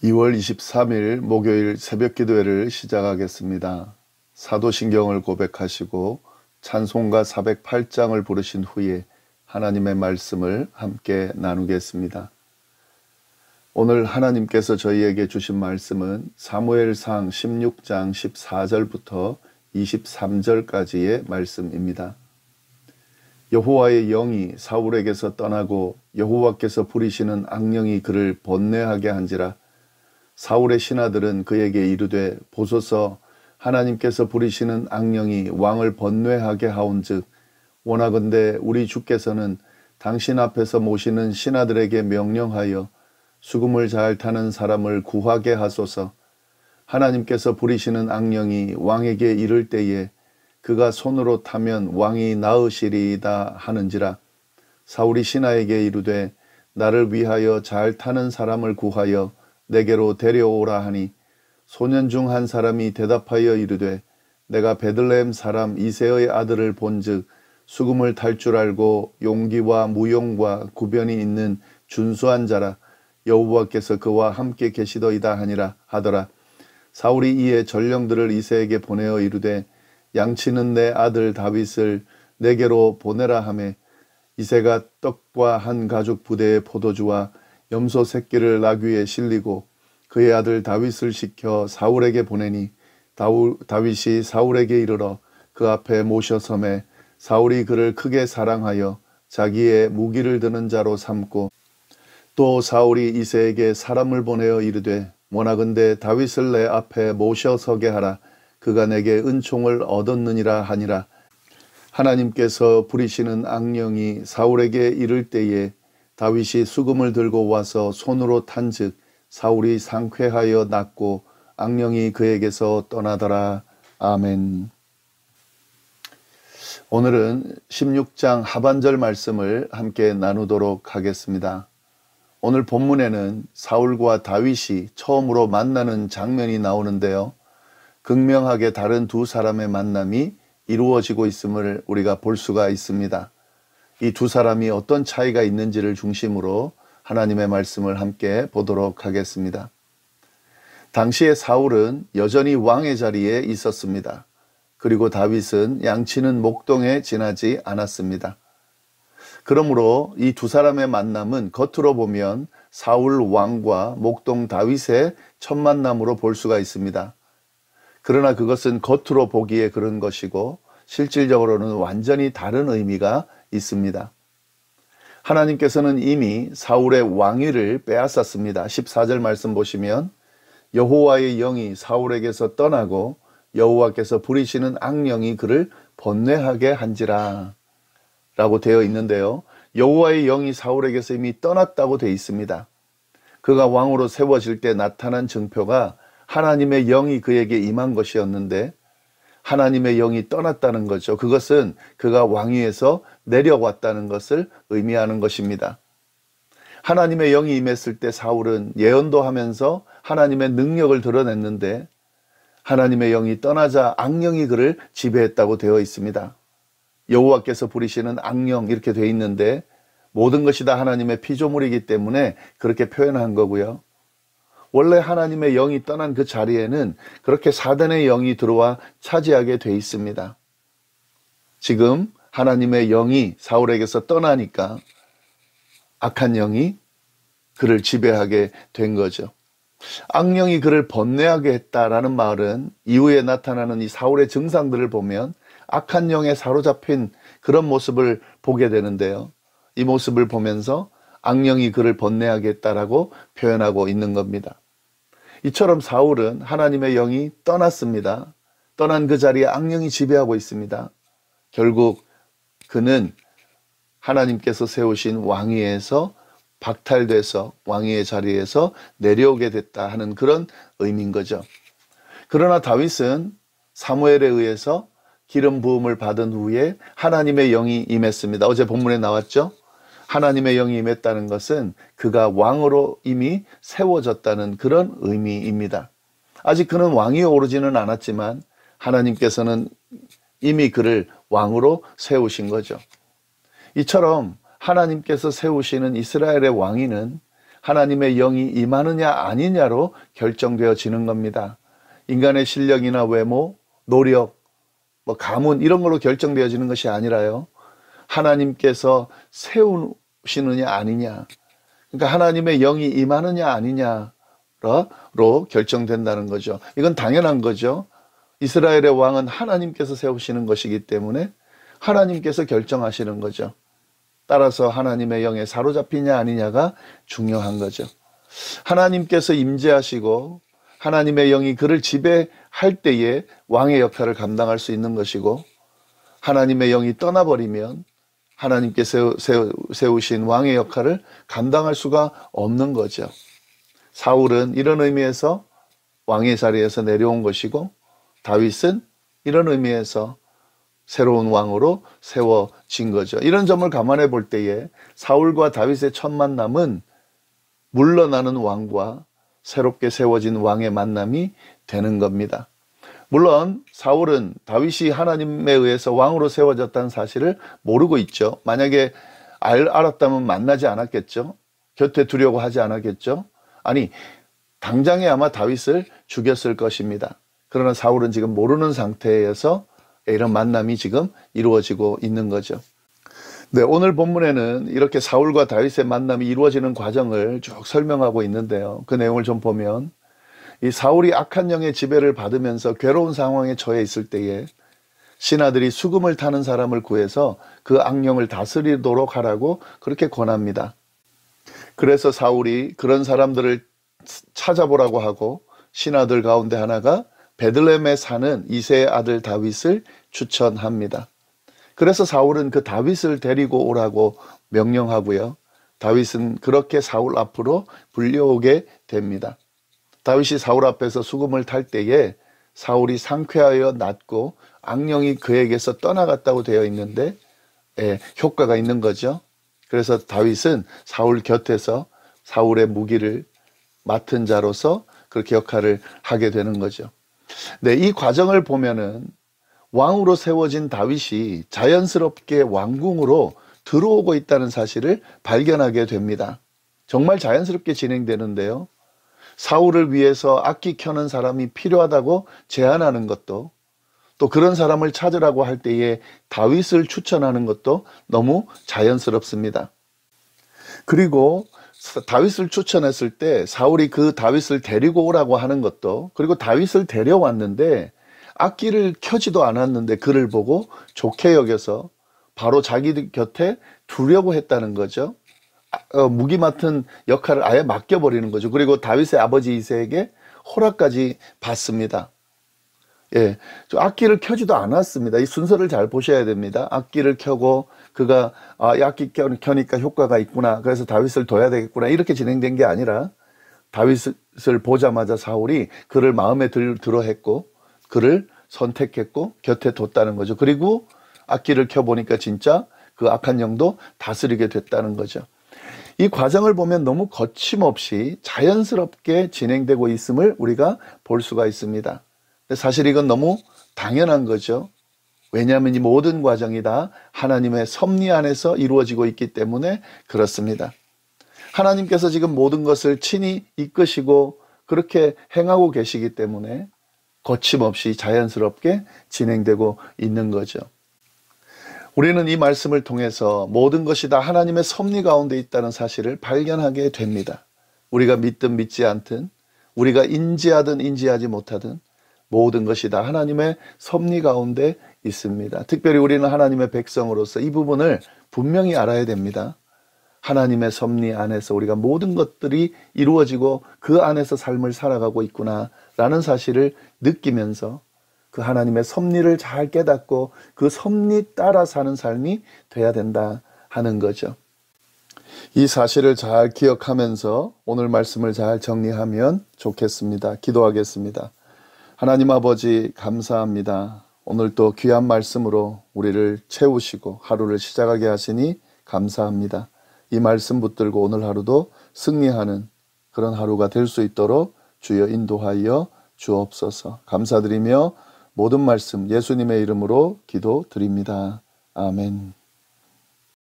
2월 23일 목요일 새벽 기도회를 시작하겠습니다. 사도신경을 고백하시고 찬송가 408장을 부르신 후에 하나님의 말씀을 함께 나누겠습니다. 오늘 하나님께서 저희에게 주신 말씀은 사무엘상 16장 14절부터 23절까지의 말씀입니다. 여호와의 영이 사울에게서 떠나고 여호와께서 부리시는 악령이 그를 번뇌하게 한지라. 사울의 신하들은 그에게 이르되 보소서, 하나님께서 부리시는 악령이 왕을 번뇌하게 하온즉 원하건대 우리 주께서는 당신 앞에서 모시는 신하들에게 명령하여 수금을 잘 타는 사람을 구하게 하소서. 하나님께서 부리시는 악령이 왕에게 이를 때에 그가 손으로 타면 왕이 나으시리이다 하는지라. 사울이 신하에게 이르되 나를 위하여 잘 타는 사람을 구하여 내게로 데려오라 하니 소년 중 한 사람이 대답하여 이르되 내가 베들레헴 사람 이새의 아들을 본즉 수금을 탈 줄 알고 용기와 무용과 구변이 있는 준수한 자라. 여호와께서 그와 함께 계시더이다 하더라. 사울이 이에 전령들을 이새에게 보내어 이르되 양치는 내 아들 다윗을 내게로 보내라 하매 이새가 떡과 한 가죽 부대의 포도주와 염소 새끼를 나귀에 실리고 그의 아들 다윗을 시켜 사울에게 보내니 다윗이 사울에게 이르러 그 앞에 모셔섬에 사울이 그를 크게 사랑하여 자기의 무기를 드는 자로 삼고 또 사울이 이새에게 사람을 보내어 이르되 원하건대 다윗을 내 앞에 모셔서게 하라. 그가 내게 은총을 얻었느니라 하니라. 하나님께서 부리시는 악령이 사울에게 이를 때에 다윗이 수금을 들고 와서 손으로 탄즉 사울이 상쾌하여 낫고 악령이 그에게서 떠나더라. 아멘. 오늘은 16장 하반절 말씀을 함께 나누도록 하겠습니다. 오늘 본문에는 사울과 다윗이 처음으로 만나는 장면이 나오는데요. 극명하게 다른 두 사람의 만남이 이루어지고 있음을 우리가 볼 수가 있습니다. 이 두 사람이 어떤 차이가 있는지를 중심으로 하나님의 말씀을 함께 보도록 하겠습니다. 당시에 사울은 여전히 왕의 자리에 있었습니다. 그리고 다윗은 양치는 목동에 지나지 않았습니다. 그러므로 이 두 사람의 만남은 겉으로 보면 사울 왕과 목동 다윗의 첫 만남으로 볼 수가 있습니다. 그러나 그것은 겉으로 보기에 그런 것이고 실질적으로는 완전히 다른 의미가 있습니다. 하나님께서는 이미 사울의 왕위를 빼앗았습니다. 14절 말씀 보시면 여호와의 영이 사울에게서 떠나고 여호와께서 부리시는 악령이 그를 번뇌하게 한지라 라고 되어 있는데요. 여호와의 영이 사울에게서 이미 떠났다고 되어 있습니다. 그가 왕으로 세워질 때 나타난 증표가 하나님의 영이 그에게 임한 것이었는데 하나님의 영이 떠났다는 거죠. 그것은 그가 왕위에서 내려왔다는 것을 의미하는 것입니다. 하나님의 영이 임했을 때 사울은 예언도 하면서 하나님의 능력을 드러냈는데 하나님의 영이 떠나자 악령이 그를 지배했다고 되어 있습니다. 여호와께서 부리시는 악령 이렇게 되어 있는데 모든 것이 다 하나님의 피조물이기 때문에 그렇게 표현한 거고요. 원래 하나님의 영이 떠난 그 자리에는 그렇게 사단의 영이 들어와 차지하게 돼 있습니다. 지금 하나님의 영이 사울에게서 떠나니까 악한 영이 그를 지배하게 된 거죠. 악령이 그를 번뇌하게 했다라는 말은 이후에 나타나는 이 사울의 증상들을 보면 악한 영에 사로잡힌 그런 모습을 보게 되는데요. 이 모습을 보면서 악령이 그를 번뇌하게 했다라고 표현하고 있는 겁니다. 이처럼 사울은 하나님의 영이 떠났습니다. 떠난 그 자리에 악령이 지배하고 있습니다. 결국 그는 하나님께서 세우신 왕위에서 박탈돼서 왕위의 자리에서 내려오게 됐다 하는 그런 의미인 거죠. 그러나 다윗은 사무엘에 의해서 기름 부음을 받은 후에 하나님의 영이 임했습니다. 어제 본문에 나왔죠? 하나님의 영이 임했다는 것은 그가 왕으로 이미 세워졌다는 그런 의미입니다. 아직 그는 왕위에 오르지는 않았지만 하나님께서는 이미 그를 왕으로 세우신 거죠. 이처럼 하나님께서 세우시는 이스라엘의 왕위는 하나님의 영이 임하느냐 아니냐로 결정되어지는 겁니다. 인간의 실력이나 외모, 노력, 가문 이런 걸로 결정되어지는 것이 아니라요. 하나님께서 세우시느냐 아니냐, 그러니까 하나님의 영이 임하느냐 아니냐로 결정된다는 거죠. 이건 당연한 거죠. 이스라엘의 왕은 하나님께서 세우시는 것이기 때문에 하나님께서 결정하시는 거죠. 따라서 하나님의 영에 사로잡히냐 아니냐가 중요한 거죠. 하나님께서 임재하시고 하나님의 영이 그를 지배할 때에 왕의 역할을 감당할 수 있는 것이고, 하나님의 영이 떠나버리면 하나님께서 세우신 왕의 역할을 감당할 수가 없는 거죠. 사울은 이런 의미에서 왕의 자리에서 내려온 것이고, 다윗은 이런 의미에서 새로운 왕으로 세워진 거죠. 이런 점을 감안해 볼 때에 사울과 다윗의 첫 만남은 물러나는 왕과 새롭게 세워진 왕의 만남이 되는 겁니다. 물론 사울은 다윗이 하나님에 의해서 왕으로 세워졌다는 사실을 모르고 있죠. 만약에 알았다면 만나지 않았겠죠. 곁에 두려고 하지 않았겠죠. 아니, 당장에 아마 다윗을 죽였을 것입니다. 그러나 사울은 지금 모르는 상태에서 이런 만남이 지금 이루어지고 있는 거죠. 네, 오늘 본문에는 이렇게 사울과 다윗의 만남이 이루어지는 과정을 쭉 설명하고 있는데요. 그 내용을 좀 보면, 이 사울이 악한 영의 지배를 받으면서 괴로운 상황에 처해 있을 때에 신하들이 수금을 타는 사람을 구해서 그 악령을 다스리도록 하라고 그렇게 권합니다. 그래서 사울이 그런 사람들을 찾아보라고 하고, 신하들 가운데 하나가 베들레헴에 사는 이새의 아들 다윗을 추천합니다. 그래서 사울은 그 다윗을 데리고 오라고 명령하고요. 다윗은 그렇게 사울 앞으로 불려오게 됩니다. 다윗이 사울 앞에서 수금을 탈 때에 사울이 상쾌하여 낫고 악령이 그에게서 떠나갔다고 되어 있는데, 효과가 있는 거죠. 그래서 다윗은 사울 곁에서 사울의 무기를 맡은 자로서 그렇게 역할을 하게 되는 거죠. 네, 이 과정을 보면은 왕으로 세워진 다윗이 자연스럽게 왕궁으로 들어오고 있다는 사실을 발견하게 됩니다. 정말 자연스럽게 진행되는데요. 사울을 위해서 악기 켜는 사람이 필요하다고 제안하는 것도, 또 그런 사람을 찾으라고 할 때에 다윗을 추천하는 것도 너무 자연스럽습니다. 그리고 다윗을 추천했을 때 사울이 그 다윗을 데리고 오라고 하는 것도, 그리고 다윗을 데려왔는데 악기를 켜지도 않았는데 그를 보고 좋게 여겨서 바로 자기 곁에 두려고 했다는 거죠. 무기 맡은 역할을 아예 맡겨버리는 거죠. 그리고 다윗의 아버지 이새에게 허락까지 받습니다. 예, 악기를 켜지도 않았습니다. 이 순서를 잘 보셔야 됩니다. 악기를 켜고 그가 이 악기 켜니까 효과가 있구나, 그래서 다윗을 둬야 되겠구나, 이렇게 진행된 게 아니라 다윗을 보자마자 사울이 그를 마음에 들어 했고 그를 선택했고 곁에 뒀다는 거죠. 그리고 악기를 켜보니까 진짜 그 악한 영도 다스리게 됐다는 거죠. 이 과정을 보면 너무 거침없이 자연스럽게 진행되고 있음을 우리가 볼 수가 있습니다. 사실 이건 너무 당연한 거죠. 왜냐하면 이 모든 과정이 다 하나님의 섭리 안에서 이루어지고 있기 때문에 그렇습니다. 하나님께서 지금 모든 것을 친히 이끄시고 그렇게 행하고 계시기 때문에 거침없이 자연스럽게 진행되고 있는 거죠. 우리는 이 말씀을 통해서 모든 것이 다 하나님의 섭리 가운데 있다는 사실을 발견하게 됩니다. 우리가 믿든 믿지 않든, 우리가 인지하든 인지하지 못하든 모든 것이 다 하나님의 섭리 가운데 있습니다. 특별히 우리는 하나님의 백성으로서 이 부분을 분명히 알아야 됩니다. 하나님의 섭리 안에서 우리가 모든 것들이 이루어지고 그 안에서 삶을 살아가고 있구나 라는 사실을 느끼면서 그 하나님의 섭리를 잘 깨닫고 그 섭리 따라 사는 삶이 돼야 된다 하는 거죠. 이 사실을 잘 기억하면서 오늘 말씀을 잘 정리하면 좋겠습니다. 기도하겠습니다. 하나님 아버지, 감사합니다. 오늘 또 귀한 말씀으로 우리를 채우시고 하루를 시작하게 하시니 감사합니다. 이 말씀 붙들고 오늘 하루도 승리하는 그런 하루가 될 수 있도록 주여 인도하여 주옵소서. 감사드리며 모든 말씀 예수님의 이름으로 기도드립니다. 아멘.